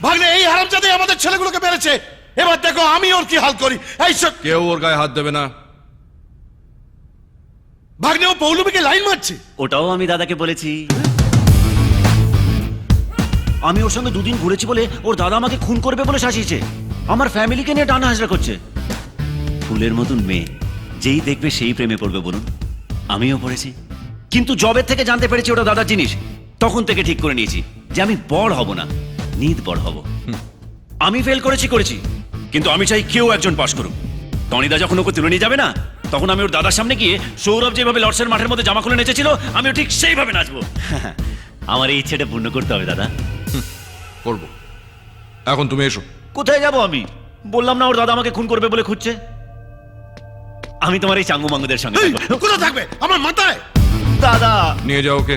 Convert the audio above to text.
ভাগ্নে এই হারামজাদী আমাদের ছেলেগুলোকে মেরেছে। এবার দেখো আমি ওর কি হাল করি। এই কেউ ওর গায়ে হাত দেবে না। ভাগ্নে ও পৌলমীকে লাইন মারছে। ওটাও আমি দাদাকে বলেছি। আমি ওর সঙ্গে দুদিন ঘুরেছি বলে ওর দাদা আমাকে খুন করবে বলে শাসিয়েছে। আমার ফ্যামিলিকে নিয়ে টানা হাজরা করছে। ফুলের মতন মেয়ে যেই দেখবে সেই প্রেমে পড়বে বলুন, আমিও পড়েছি। কিন্তু জবের থেকে জানতে পেরেছি ওটা দাদার জিনিস, তখন থেকে ঠিক করে নিয়েছি যে আমি বড় হব না, নিদ বড় হব। আমি ফেল করেছি, কিন্তু আমি চাই কেউ একজন পাশ করুক। টনিদা যখন ওকে তুলে নিয়ে যাবে না, তখন আমি ওর দাদার সামনে গিয়ে সৌরভ যেভাবে লর্ডসের মাঠের মধ্যে জামা খুলে নেচেছিল, আমিও ঠিক সেইভাবে নাচবো। আমার এই ইচ্ছেটা পূর্ণ করতে হবে দাদা। করবো। এখন তুমি এসো। কোথায় যাব আমি? বললাম না ওর দাদা আমাকে খুন করবে বলে খুঁজছে। আমি তোমার এই চাঙ্গু মাঙ্গুদের সঙ্গে কোথায় থাকবে? আমার মাথায়। দাদা নিয়ে যাও ওকে।